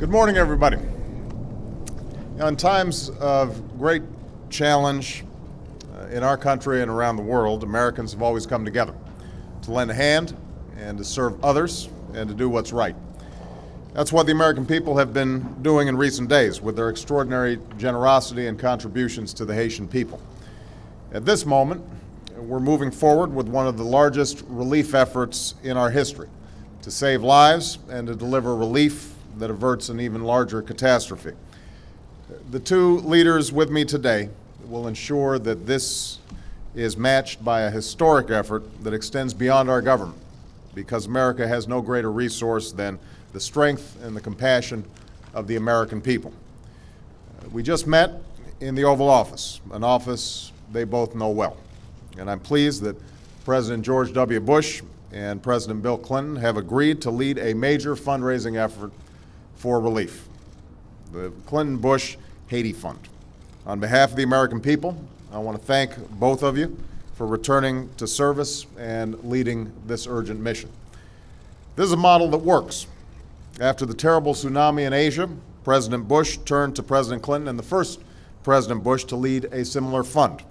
Good morning, everybody. In times of great challenge in our country and around the world, Americans have always come together to lend a hand and to serve others and to do what's right. That's what the American people have been doing in recent days with their extraordinary generosity and contributions to the Haitian people. At this moment, we're moving forward with one of the largest relief efforts in our history to save lives and to deliver relief that averts an even larger catastrophe. The two leaders with me today will ensure that this is matched by a historic effort that extends beyond our government, because America has no greater resource than the strength and the compassion of the American people. We just met in the Oval Office, an office they both know well. And I'm pleased that President George W. Bush and President Bill Clinton have agreed to lead a major fundraising effort for relief, the Clinton-Bush Haiti Fund. On behalf of the American people, I want to thank both of you for returning to service and leading this urgent mission. This is a model that works. After the terrible tsunami in Asia, President Bush turned to President Clinton and the first President Bush to lead a similar fund.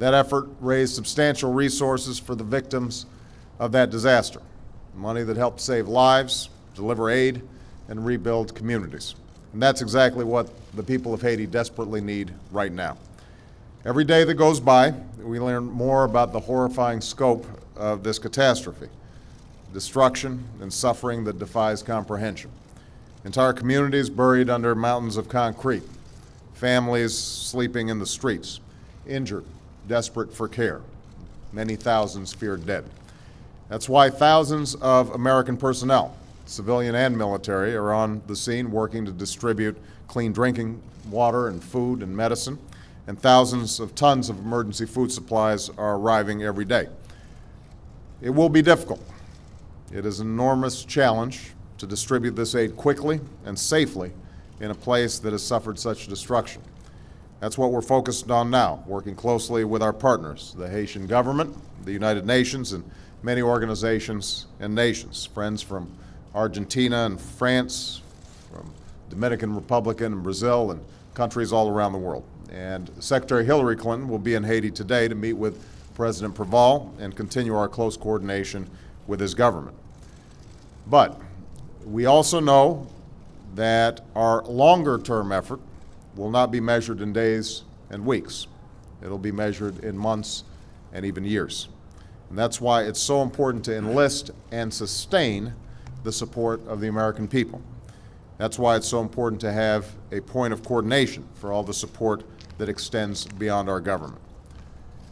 That effort raised substantial resources for the victims of that disaster, money that helped save lives, deliver aid, and rebuild communities. And that's exactly what the people of Haiti desperately need right now. Every day that goes by, we learn more about the horrifying scope of this catastrophe, destruction and suffering that defies comprehension. Entire communities buried under mountains of concrete, families sleeping in the streets, injured, desperate for care, many thousands feared dead. That's why thousands of American personnel, civilian and military, are on the scene working to distribute clean drinking water and food and medicine, and thousands of tons of emergency food supplies are arriving every day. It will be difficult. It is an enormous challenge to distribute this aid quickly and safely in a place that has suffered such destruction. That's what we're focused on now, working closely with our partners, the Haitian government, the United Nations, and many organizations and nations, friends from Argentina and France, from Dominican Republic and Brazil, and countries all around the world. And Secretary Hillary Clinton will be in Haiti today to meet with President Preval and continue our close coordination with his government. But we also know that our longer-term effort will not be measured in days and weeks. It'll be measured in months and even years. And that's why it's so important to enlist and sustain the support of the American people. That's why it's so important to have a point of coordination for all the support that extends beyond our government.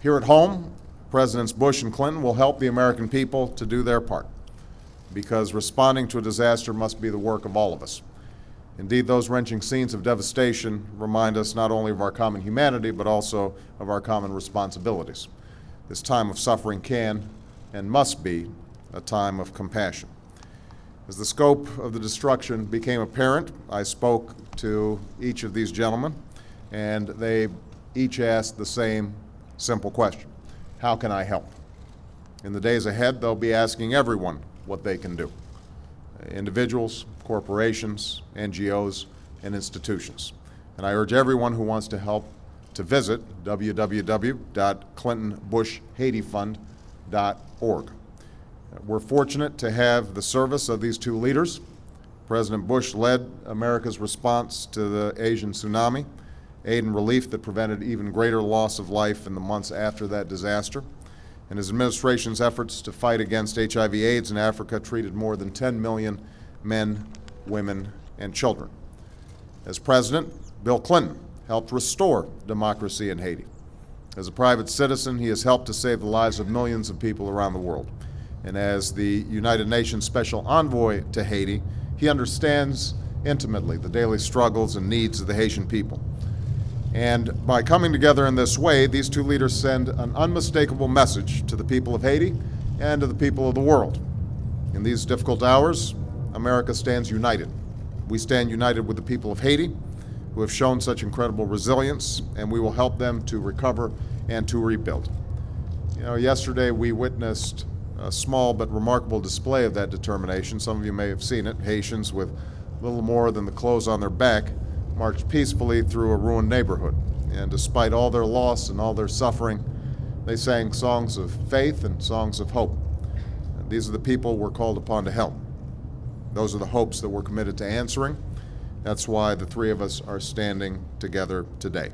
Here at home, Presidents Bush and Clinton will help the American people to do their part, because responding to a disaster must be the work of all of us. Indeed, those wrenching scenes of devastation remind us not only of our common humanity, but also of our common responsibilities. This time of suffering can and must be a time of compassion. As the scope of the destruction became apparent, I spoke to each of these gentlemen, and they each asked the same simple question: how can I help? In the days ahead, they'll be asking everyone what they can do. Individuals, corporations, NGOs, and institutions. And I urge everyone who wants to help to visit www.clintonbushhaitifund.org. We're fortunate to have the service of these two leaders. President Bush led America's response to the Asian tsunami, aid and relief that prevented even greater loss of life in the months after that disaster. And his administration's efforts to fight against HIV/AIDS in Africa treated more than 10 million men, women, and children. As president, Bill Clinton helped restore democracy in Haiti. As a private citizen, he has helped to save the lives of millions of people around the world. And as the United Nations Special Envoy to Haiti, he understands intimately the daily struggles and needs of the Haitian people. And by coming together in this way, these two leaders send an unmistakable message to the people of Haiti and to the people of the world. In these difficult hours, America stands united. We stand united with the people of Haiti, who have shown such incredible resilience, and we will help them to recover and to rebuild. You know, yesterday we witnessed a small but remarkable display of that determination. Some of you may have seen it, Haitians with little more than the clothes on their back, marched peacefully through a ruined neighborhood. And despite all their loss and all their suffering, they sang songs of faith and songs of hope. And these are the people we're called upon to help. Those are the hopes that we're committed to answering. That's why the three of us are standing together today.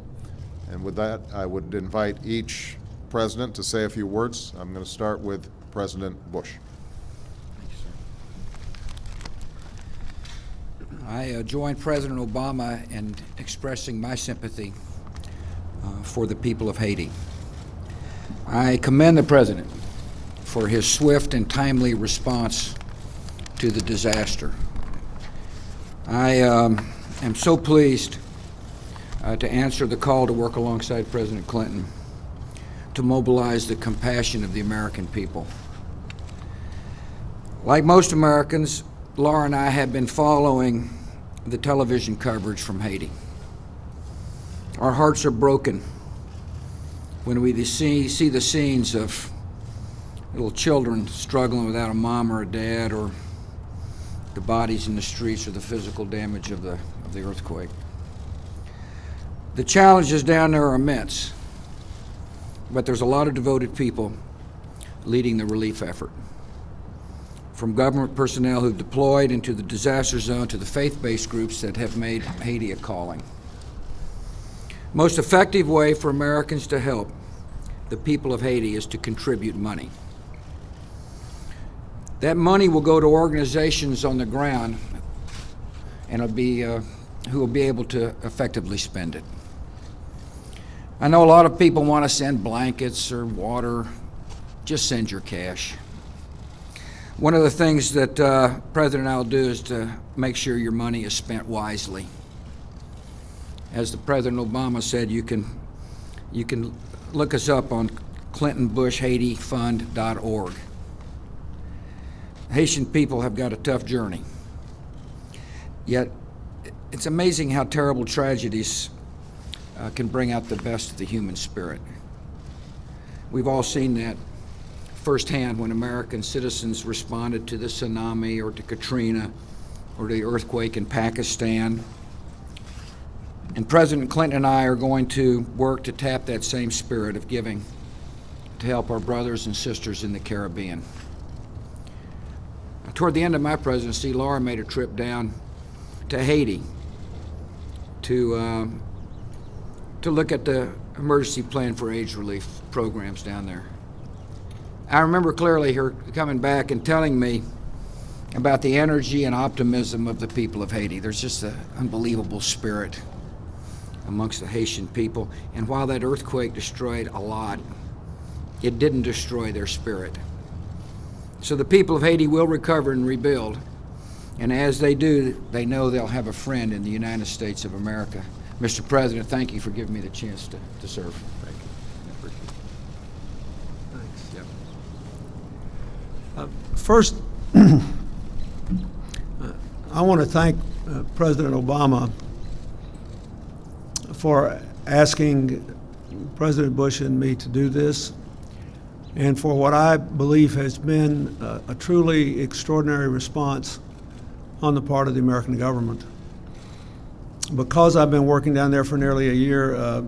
And with that, I would invite each president to say a few words. I'm going to start with President Bush. I join President Obama in expressing my sympathy for the people of Haiti. I commend the President for his swift and timely response to the disaster. I am so pleased to answer the call to work alongside President Clinton to mobilize the compassion of the American people. Like most Americans, Laura and I have been following the television coverage from Haiti. Our hearts are broken when we see the scenes of little children struggling without a mom or a dad, or the bodies in the streets, or the physical damage of the earthquake. The challenges down there are immense, but there's a lot of devoted people leading the relief effort. From government personnel who've deployed into the disaster zone to the faith-based groups that have made Haiti a calling. Most effective way for Americans to help the people of Haiti is to contribute money. That money will go to organizations on the ground, and it'll be who will be able to effectively spend it. I know a lot of people want to send blankets or water. Just send your cash. One of the things that President and I will do is to make sure your money is spent wisely. As the President Obama said, you can look us up on ClintonBushHaitiFund.org. Haitian people have got a tough journey. Yet, it's amazing how terrible tragedies can bring out the best of the human spirit. We've all seen that firsthand when American citizens responded to the tsunami, or to Katrina, or to the earthquake in Pakistan. And President Clinton and I are going to work to tap that same spirit of giving to help our brothers and sisters in the Caribbean. Toward the end of my presidency, Laura made a trip down to Haiti to look at the emergency plan for AIDS relief programs down there. I remember clearly her coming back and telling me about the energy and optimism of the people of Haiti. There's just an unbelievable spirit amongst the Haitian people. And while that earthquake destroyed a lot, it didn't destroy their spirit. So the people of Haiti will recover and rebuild. And as they do, they know they'll have a friend in the United States of America. Mr. President, thank you for giving me the chance to serve. Thank you. I appreciate it. Thanks. Yep. First, I want to thank President Obama for asking President Bush and me to do this, and for what I believe has been a truly extraordinary response on the part of the American government. Because I've been working down there for nearly a year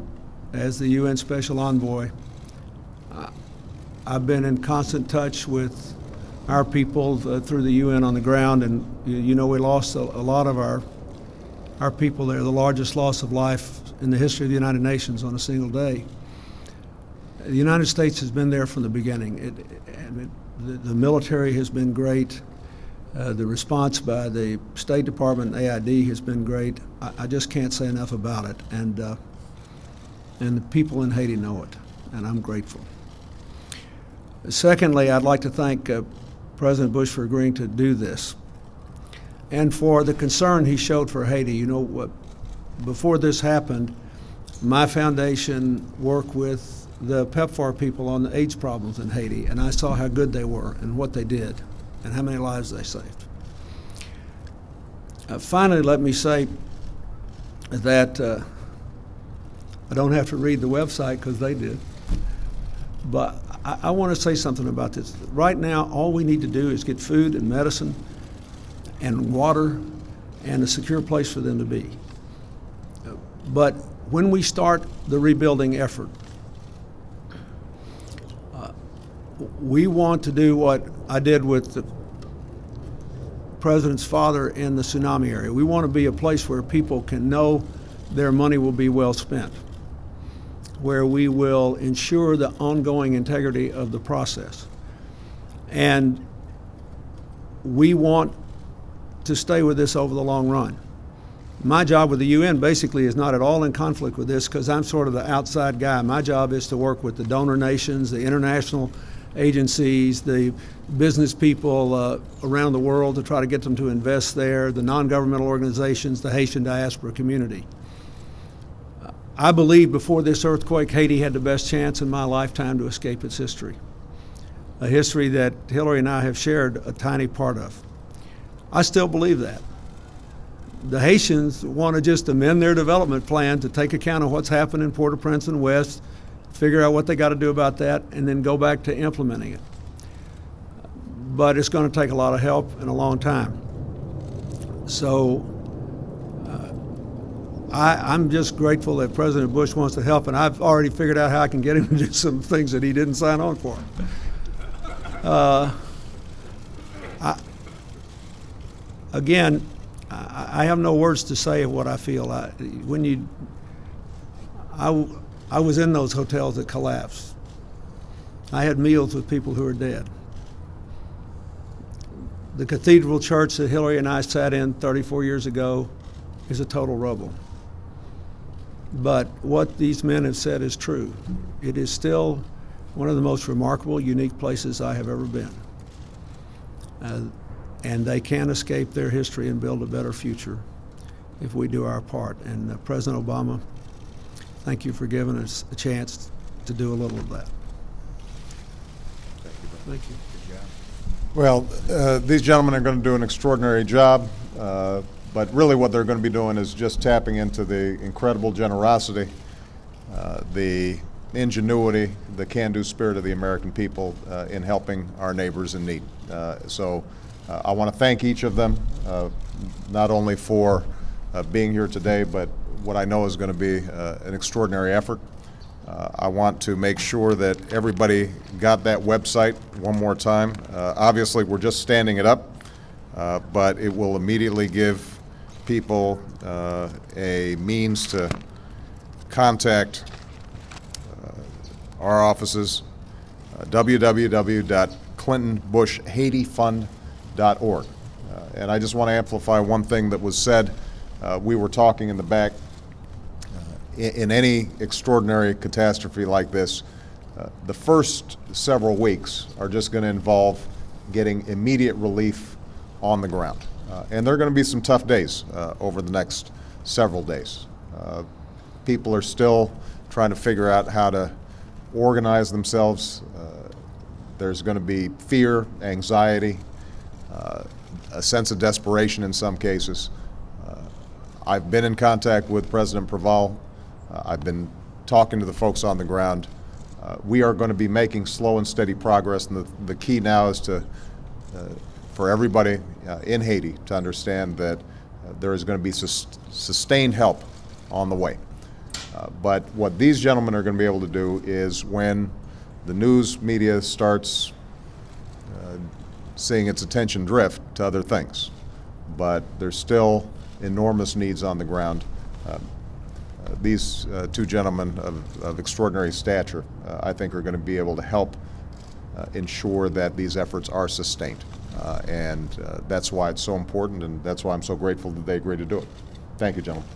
as the UN Special Envoy, I've been in constant touch with our people through the UN on the ground, and you know we lost a lot of our people there, the largest loss of life in the history of the United Nations on a single day. The United States has been there from the beginning. The military has been great. The response by the State Department and AID has been great. I just can't say enough about it, and the people in Haiti know it, and I'm grateful. Secondly, I'd like to thank President Bush for agreeing to do this, and for the concern he showed for Haiti. You know, before this happened, my foundation worked with the PEPFAR people on the AIDS problems in Haiti, and I saw how good they were and what they did and how many lives they saved. Finally, let me say that I don't have to read the website because they did, but I want to say something about this. Right now, all we need to do is get food and medicine and water and a secure place for them to be. But when we start the rebuilding effort, we want to do what I did with the President's father in the tsunami area. We want to be a place where people can know their money will be well spent, where we will ensure the ongoing integrity of the process. And we want to stay with this over the long run. My job with the UN basically is not at all in conflict with this because I'm sort of the outside guy. My job is to work with the donor nations, the international agencies, the business people around the world to try to get them to invest there, the non-governmental organizations, the Haitian diaspora community. I believe before this earthquake, Haiti had the best chance in my lifetime to escape its history, a history that Hillary and I have shared a tiny part of. I still believe that. The Haitians want to just amend their development plan to take account of what's happened in Port-au-Prince and West, figure out what they got to do about that, and then go back to implementing it. But it's going to take a lot of help and a long time. So I'm just grateful that President Bush wants to help, and I've already figured out how I can get him to do some things that he didn't sign on for. Again, I have no words to say of what I feel. I was in those hotels that collapsed. I had meals with people who are dead. The cathedral church that Hillary and I sat in 34 years ago is a total rubble. But what these men have said is true. It is still one of the most remarkable, unique places I have ever been. And they can escape their history and build a better future if we do our part. And President Obama, thank you for giving us a chance to do a little of that. Thank you. Well, these gentlemen are going to do an extraordinary job, but really what they're going to be doing is just tapping into the incredible generosity, the ingenuity, the can-do spirit of the American people in helping our neighbors in need. So I want to thank each of them, not only for being here today, but what I know is going to be an extraordinary effort. I want to make sure that everybody got that website one more time. Obviously, we're just standing it up, but it will immediately give people a means to contact our offices, www.clintonbushhaitiFund.org. And I just want to amplify one thing that was said. We were talking in the back. In any extraordinary catastrophe like this, the first several weeks are just going to involve getting immediate relief on the ground. And there are going to be some tough days over the next several days. People are still trying to figure out how to organize themselves. There's going to be fear, anxiety, a sense of desperation in some cases. I've been in contact with President Preval. I've been talking to the folks on the ground. We are going to be making slow and steady progress, and the key now is for everybody in Haiti to understand that there is going to be sustained help on the way. But what these gentlemen are going to be able to do is when the news media starts seeing its attention drift to other things, but there's still enormous needs on the ground. These two gentlemen of extraordinary stature, I think, are going to be able to help ensure that these efforts are sustained. And that's why it's so important, and that's why I'm so grateful that they agreed to do it. Thank you, gentlemen.